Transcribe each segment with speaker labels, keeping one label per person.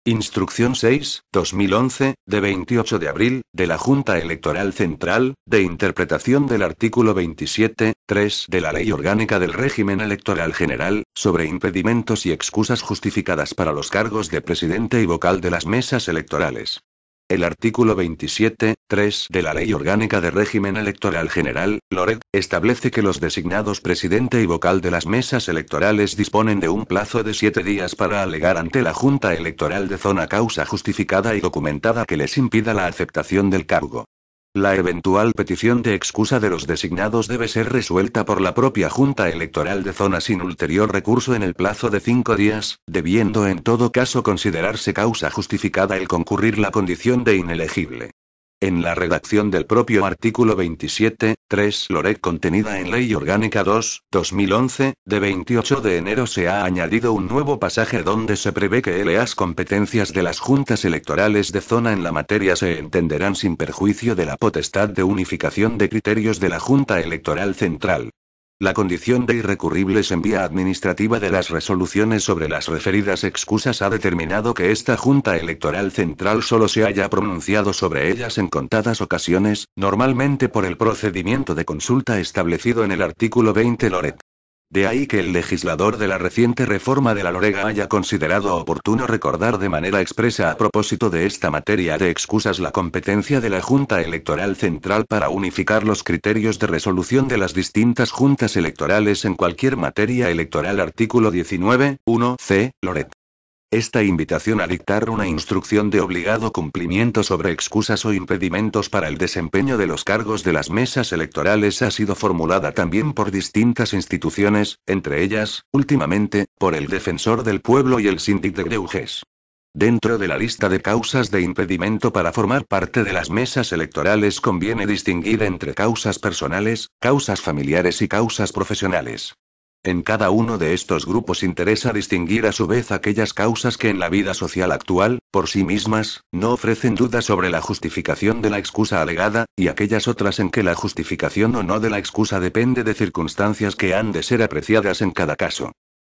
Speaker 1: Instrucción 6/2011, de 28 de abril, de la Junta Electoral Central, de interpretación del artículo 27.3 de la Ley Orgánica del Régimen Electoral General, sobre impedimentos y excusas justificadas para los cargos de presidente y vocal de las mesas electorales. El artículo 27.3 de la Ley Orgánica de Régimen Electoral General, LOREG, establece que los designados presidente y vocal de las mesas electorales disponen de un plazo de 7 días para alegar ante la Junta Electoral de Zona causa justificada y documentada que les impida la aceptación del cargo. La eventual petición de excusa de los designados debe ser resuelta por la propia Junta Electoral de Zona sin ulterior recurso en el plazo de 5 días, debiendo en todo caso considerarse causa justificada el concurrir la condición de inelegible. En la redacción del propio artículo 27.3 LOREG contenida en Ley Orgánica 2/2011, de 28 de enero se ha añadido un nuevo pasaje donde se prevé que las competencias de las juntas electorales de zona en la materia se entenderán sin perjuicio de la potestad de unificación de criterios de la Junta Electoral Central. La condición de irrecurribles en vía administrativa de las resoluciones sobre las referidas excusas ha determinado que esta Junta Electoral Central solo se haya pronunciado sobre ellas en contadas ocasiones, normalmente por el procedimiento de consulta establecido en el artículo 20 LOREG. De ahí que el legislador de la reciente reforma de la LOREG haya considerado oportuno recordar de manera expresa a propósito de esta materia de excusas la competencia de la Junta Electoral Central para unificar los criterios de resolución de las distintas juntas electorales en cualquier materia electoral. Artículo 19.1c, LOREG. Esta invitación a dictar una instrucción de obligado cumplimiento sobre excusas o impedimentos para el desempeño de los cargos de las mesas electorales ha sido formulada también por distintas instituciones, entre ellas, últimamente, por el Defensor del Pueblo y el Síndic de Greuges. Dentro de la lista de causas de impedimento para formar parte de las mesas electorales conviene distinguir entre causas personales, causas familiares y causas profesionales. En cada uno de estos grupos interesa distinguir a su vez aquellas causas que en la vida social actual, por sí mismas, no ofrecen duda sobre la justificación de la excusa alegada, y aquellas otras en que la justificación o no de la excusa depende de circunstancias que han de ser apreciadas en cada caso.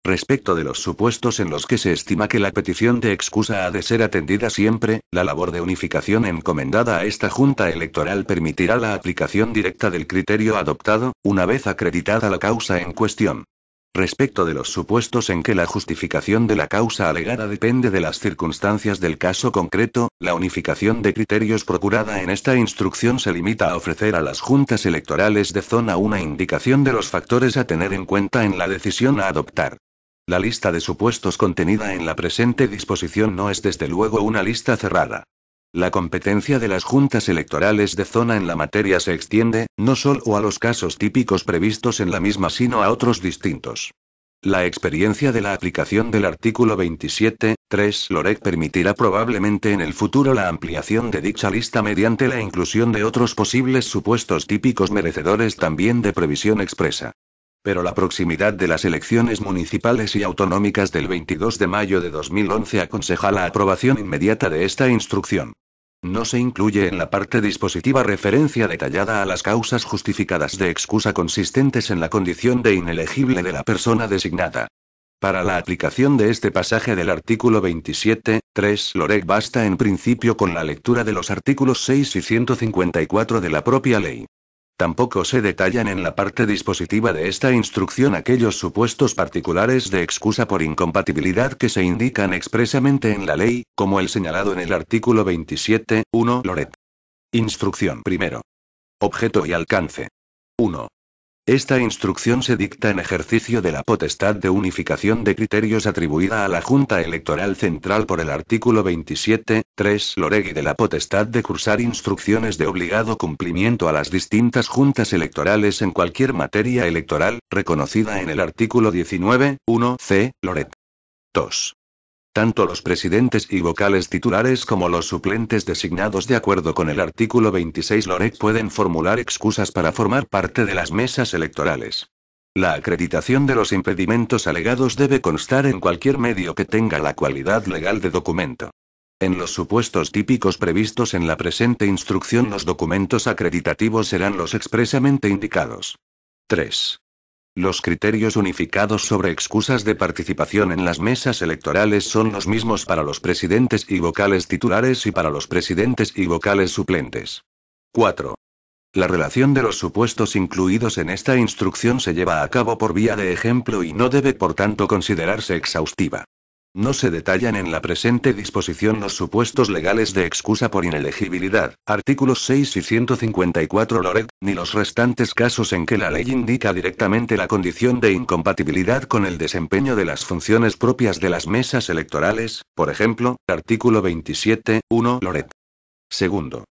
Speaker 1: Respecto de los supuestos en los que se estima que la petición de excusa ha de ser atendida siempre, la labor de unificación encomendada a esta Junta Electoral permitirá la aplicación directa del criterio adoptado, una vez acreditada la causa en cuestión. Respecto de los supuestos en que la justificación de la causa alegada depende de las circunstancias del caso concreto, la unificación de criterios procurada en esta instrucción se limita a ofrecer a las juntas electorales de zona una indicación de los factores a tener en cuenta en la decisión a adoptar. La lista de supuestos contenida en la presente disposición no es desde luego una lista cerrada. La competencia de las juntas electorales de zona en la materia se extiende, no solo a los casos típicos previstos en la misma sino a otros distintos. La experiencia de la aplicación del artículo 27.3 LOREG permitirá probablemente en el futuro la ampliación de dicha lista mediante la inclusión de otros posibles supuestos típicos merecedores también de previsión expresa. Pero la proximidad de las elecciones municipales y autonómicas del 22 de mayo de 2011 aconseja la aprobación inmediata de esta instrucción. No se incluye en la parte dispositiva referencia detallada a las causas justificadas de excusa consistentes en la condición de inelegible de la persona designada. Para la aplicación de este pasaje del artículo 27.3 LOREG basta en principio con la lectura de los artículos 6 y 154 de la propia ley. Tampoco se detallan en la parte dispositiva de esta instrucción aquellos supuestos particulares de excusa por incompatibilidad que se indican expresamente en la ley, como el señalado en el artículo 27.1 LOREG. Instrucción primero. Objeto y alcance. 1. Esta instrucción se dicta en ejercicio de la potestad de unificación de criterios atribuida a la Junta Electoral Central por el artículo 27.3 LOREG y de la potestad de cursar instrucciones de obligado cumplimiento a las distintas juntas electorales en cualquier materia electoral, reconocida en el artículo 19.1c LOREG. 2. Tanto los presidentes y vocales titulares como los suplentes designados de acuerdo con el artículo 26 LOREG pueden formular excusas para formar parte de las mesas electorales. La acreditación de los impedimentos alegados debe constar en cualquier medio que tenga la cualidad legal de documento. En los supuestos típicos previstos en la presente instrucción los documentos acreditativos serán los expresamente indicados. 3. Los criterios unificados sobre excusas de participación en las mesas electorales son los mismos para los presidentes y vocales titulares y para los presidentes y vocales suplentes. 4. La relación de los supuestos incluidos en esta instrucción se lleva a cabo por vía de ejemplo y no debe por tanto considerarse exhaustiva. No se detallan en la presente disposición los supuestos legales de excusa por inelegibilidad, artículos 6 y 154 Loret, ni los restantes casos en que la ley indica directamente la condición de incompatibilidad con el desempeño de las funciones propias de las mesas electorales, por ejemplo, artículo 27, 1 Loret. Segundo.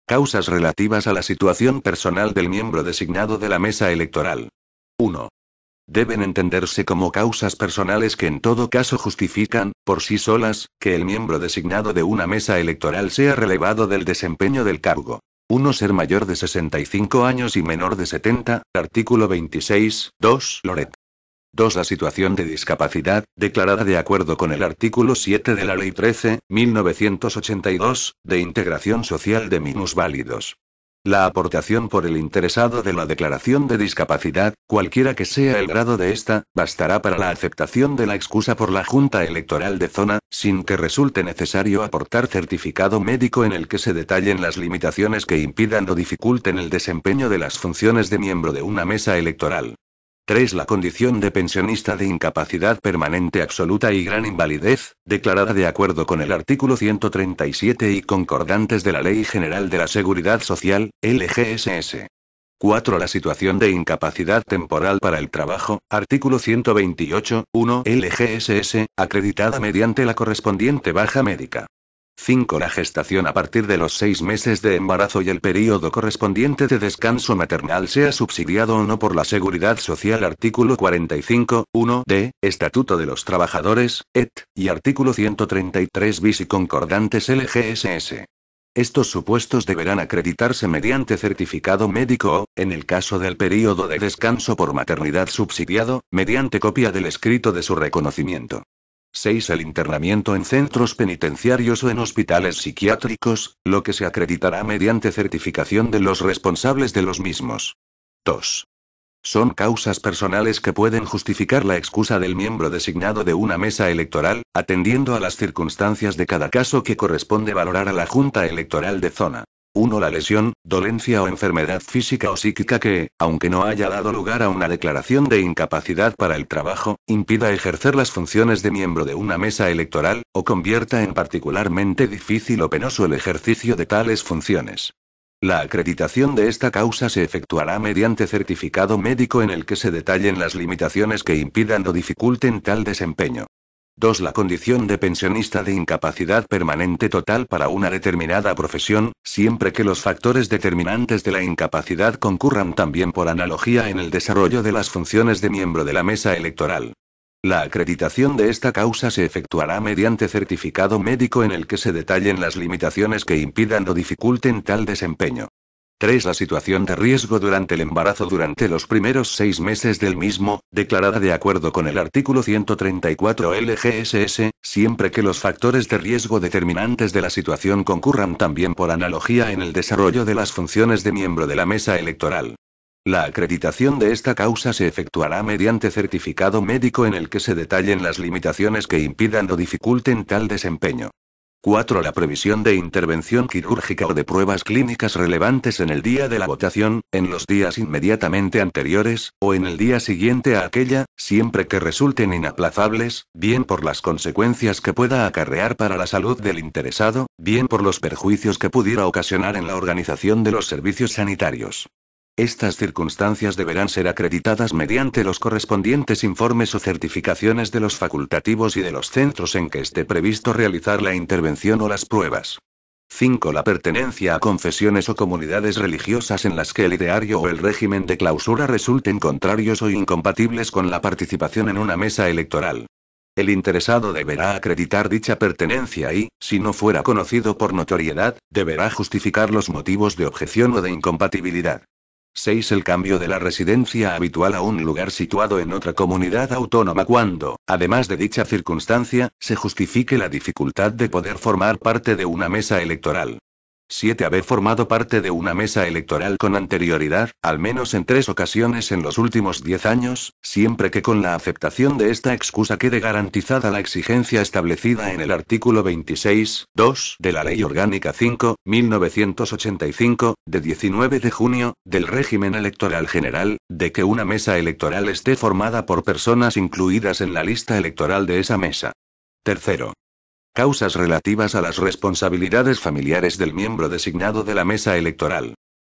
Speaker 1: Causas relativas a la situación personal del miembro designado de la mesa electoral. 1. Deben entenderse como causas personales que en todo caso justifican, por sí solas, que el miembro designado de una mesa electoral sea relevado del desempeño del cargo. 1. Ser mayor de 65 años y menor de 70, artículo 26, 2 Loret. 2. La situación de discapacidad, declarada de acuerdo con el artículo 7 de la Ley 13, 1982, de integración social de minusválidos. La aportación por el interesado de la declaración de discapacidad, cualquiera que sea el grado de esta, bastará para la aceptación de la excusa por la Junta Electoral de Zona, sin que resulte necesario aportar certificado médico en el que se detallen las limitaciones que impidan o dificulten el desempeño de las funciones de miembro de una mesa electoral. 3. La condición de pensionista de incapacidad permanente absoluta y gran invalidez, declarada de acuerdo con el artículo 137 y concordantes de la Ley General de la Seguridad Social, LGSS. 4. La situación de incapacidad temporal para el trabajo, artículo 128, 1 LGSS, acreditada mediante la correspondiente baja médica. 5. La gestación a partir de los 6 meses de embarazo y el período correspondiente de descanso maternal sea subsidiado o no por la Seguridad Social. Artículo 45, 1 d, Estatuto de los Trabajadores, et, y artículo 133 bis y concordantes LGSS. Estos supuestos deberán acreditarse mediante certificado médico o, en el caso del período de descanso por maternidad subsidiado, mediante copia del escrito de su reconocimiento. 6. El internamiento en centros penitenciarios o en hospitales psiquiátricos, lo que se acreditará mediante certificación de los responsables de los mismos. 2. Son causas personales que pueden justificar la excusa del miembro designado de una mesa electoral, atendiendo a las circunstancias de cada caso que corresponde valorar a la Junta Electoral de Zona. 1. La lesión, dolencia o enfermedad física o psíquica que, aunque no haya dado lugar a una declaración de incapacidad para el trabajo, impida ejercer las funciones de miembro de una mesa electoral, o convierta en particularmente difícil o penoso el ejercicio de tales funciones. La acreditación de esta causa se efectuará mediante certificado médico en el que se detallen las limitaciones que impidan o dificulten tal desempeño. 2. La condición de pensionista de incapacidad permanente total para una determinada profesión, siempre que los factores determinantes de la incapacidad concurran también por analogía en el desarrollo de las funciones de miembro de la mesa electoral. La acreditación de esta causa se efectuará mediante certificado médico en el que se detallen las limitaciones que impidan o dificulten tal desempeño. 3. La situación de riesgo durante el embarazo durante los primeros 6 meses del mismo, declarada de acuerdo con el artículo 134 LGSS, siempre que los factores de riesgo determinantes de la situación concurran también por analogía en el desarrollo de las funciones de miembro de la mesa electoral. La acreditación de esta causa se efectuará mediante certificado médico en el que se detallen las limitaciones que impidan o dificulten tal desempeño. 4. La previsión de intervención quirúrgica o de pruebas clínicas relevantes en el día de la votación, en los días inmediatamente anteriores, o en el día siguiente a aquella, siempre que resulten inaplazables, bien por las consecuencias que pueda acarrear para la salud del interesado, bien por los perjuicios que pudiera ocasionar en la organización de los servicios sanitarios. Estas circunstancias deberán ser acreditadas mediante los correspondientes informes o certificaciones de los facultativos y de los centros en que esté previsto realizar la intervención o las pruebas. 5. La pertenencia a confesiones o comunidades religiosas en las que el ideario o el régimen de clausura resulten contrarios o incompatibles con la participación en una mesa electoral. El interesado deberá acreditar dicha pertenencia y, si no fuera conocido por notoriedad, deberá justificar los motivos de objeción o de incompatibilidad. 6. El cambio de la residencia habitual a un lugar situado en otra comunidad autónoma cuando, además de dicha circunstancia, se justifique la dificultad de poder formar parte de una mesa electoral. 7. Haber formado parte de una mesa electoral con anterioridad, al menos en 3 ocasiones en los últimos 10 años, siempre que con la aceptación de esta excusa quede garantizada la exigencia establecida en el artículo 26.2 de la Ley Orgánica 5.1985, de 19 de junio, del régimen electoral general, de que una mesa electoral esté formada por personas incluidas en la lista electoral de esa mesa. Tercero. Causas relativas a las responsabilidades familiares del miembro designado de la mesa electoral.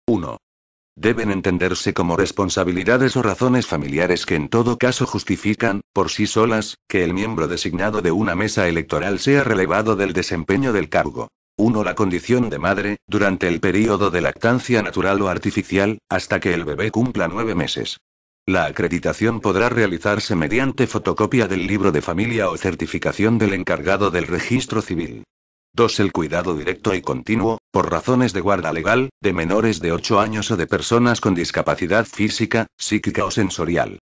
Speaker 1: 1. Deben entenderse como responsabilidades o razones familiares que en todo caso justifican, por sí solas, que el miembro designado de una mesa electoral sea relevado del desempeño del cargo. 1. La condición de madre, durante el período de lactancia natural o artificial, hasta que el bebé cumpla 9 meses. La acreditación podrá realizarse mediante fotocopia del libro de familia o certificación del encargado del registro civil. 2. El cuidado directo y continuo, por razones de guarda legal, de menores de 8 años o de personas con discapacidad física, psíquica o sensorial.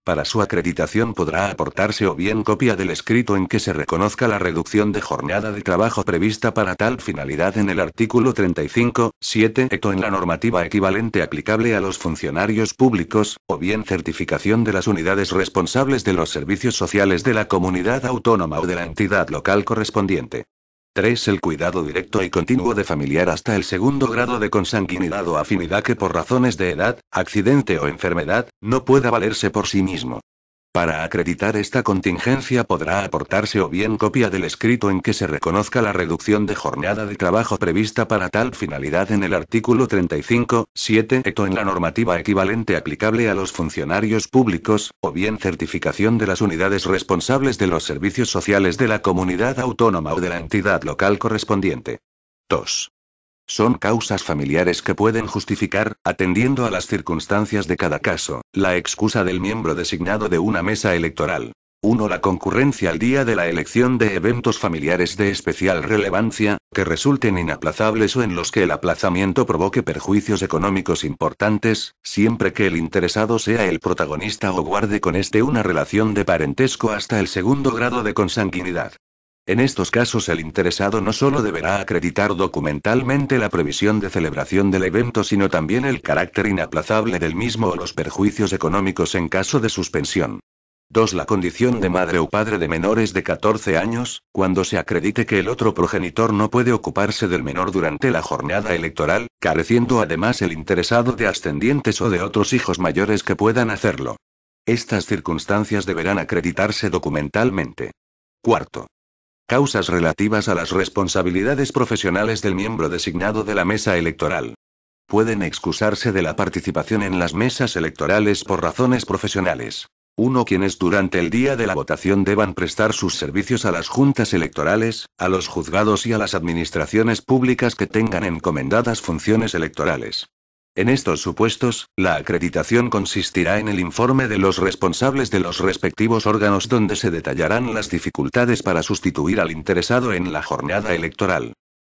Speaker 1: Para su acreditación podrá aportarse o bien copia del escrito en que se reconozca la reducción de jornada de trabajo prevista para tal finalidad en el artículo 35.7 o en la normativa equivalente aplicable a los funcionarios públicos, o bien certificación de las unidades responsables de los servicios sociales de la comunidad autónoma o de la entidad local correspondiente. 3. El cuidado directo y continuo de familiar hasta el 2º grado de consanguinidad o afinidad que por razones de edad, accidente o enfermedad, no pueda valerse por sí mismo. Para acreditar esta contingencia podrá aportarse o bien copia del escrito en que se reconozca la reducción de jornada de trabajo prevista para tal finalidad en el artículo 35.7 o en la normativa equivalente aplicable a los funcionarios públicos, o bien certificación de las unidades responsables de los servicios sociales de la comunidad autónoma o de la entidad local correspondiente. 2. Son causas familiares que pueden justificar, atendiendo a las circunstancias de cada caso, la excusa del miembro designado de una mesa electoral. 1. La concurrencia al día de la elección de eventos familiares de especial relevancia, que resulten inaplazables o en los que el aplazamiento provoque perjuicios económicos importantes, siempre que el interesado sea el protagonista o guarde con este una relación de parentesco hasta el 2º grado de consanguinidad. En estos casos el interesado no solo deberá acreditar documentalmente la previsión de celebración del evento, sino también el carácter inaplazable del mismo o los perjuicios económicos en caso de suspensión. 2. La condición de madre o padre de menores de 14 años, cuando se acredite que el otro progenitor no puede ocuparse del menor durante la jornada electoral, careciendo además el interesado de ascendientes o de otros hijos mayores que puedan hacerlo. Estas circunstancias deberán acreditarse documentalmente. 4. Causas relativas a las responsabilidades profesionales del miembro designado de la mesa electoral. Pueden excusarse de la participación en las mesas electorales por razones profesionales. 1. Quienes durante el día de la votación deban prestar sus servicios a las juntas electorales, a los juzgados y a las administraciones públicas que tengan encomendadas funciones electorales. En estos supuestos, la acreditación consistirá en el informe de los responsables de los respectivos órganos donde se detallarán las dificultades para sustituir al interesado en la jornada electoral.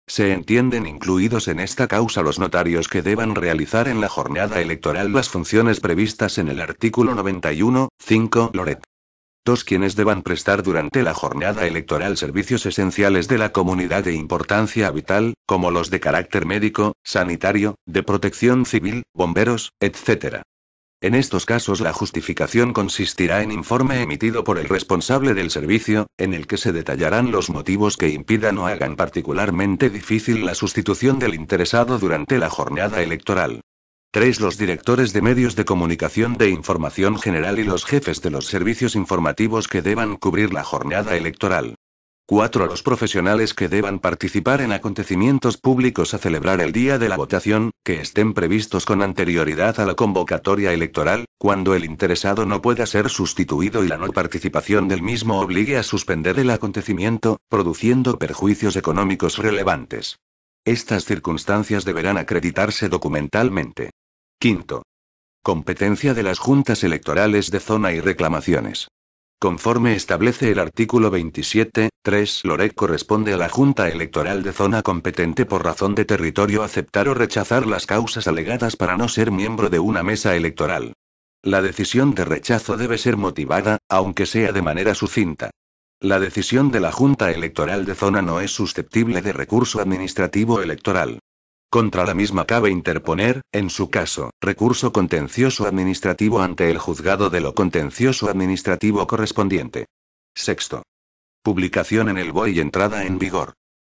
Speaker 1: Se entienden incluidos en esta causa los notarios que deban realizar en la jornada electoral las funciones previstas en el artículo 91.5 LOREC. 2. Quienes deban prestar durante la jornada electoral servicios esenciales de la comunidad de importancia vital, como los de carácter médico, sanitario, de protección civil, bomberos, etc. En estos casos la justificación consistirá en informe emitido por el responsable del servicio, en el que se detallarán los motivos que impidan o hagan particularmente difícil la sustitución del interesado durante la jornada electoral. 3. Los directores de medios de comunicación de información general y los jefes de los servicios informativos que deban cubrir la jornada electoral. 4. Los profesionales que deban participar en acontecimientos públicos a celebrar el día de la votación, que estén previstos con anterioridad a la convocatoria electoral, cuando el interesado no pueda ser sustituido y la no participación del mismo obligue a suspender el acontecimiento, produciendo perjuicios económicos relevantes. Estas circunstancias deberán acreditarse documentalmente. 5. Competencia de las juntas electorales de zona y reclamaciones. Conforme establece el artículo 27.3 LOREC, corresponde a la Junta Electoral de Zona competente por razón de territorio aceptar o rechazar las causas alegadas para no ser miembro de una mesa electoral. La decisión de rechazo debe ser motivada, aunque sea de manera sucinta. La decisión de la Junta Electoral de Zona no es susceptible de recurso administrativo electoral. Contra la misma cabe interponer, en su caso, recurso contencioso administrativo ante el juzgado de lo contencioso administrativo correspondiente. Sexto. Publicación en el BOE y entrada en vigor.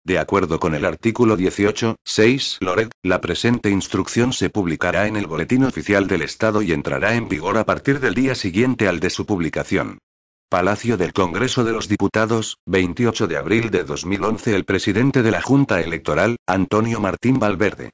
Speaker 1: De acuerdo con el artículo 18.6 Loret, la presente instrucción se publicará en el Boletín Oficial del Estado y entrará en vigor a partir del día siguiente al de su publicación. Palacio del Congreso de los Diputados, 28 de abril de 2011. El presidente de la Junta Electoral, Antonio Martín Valverde.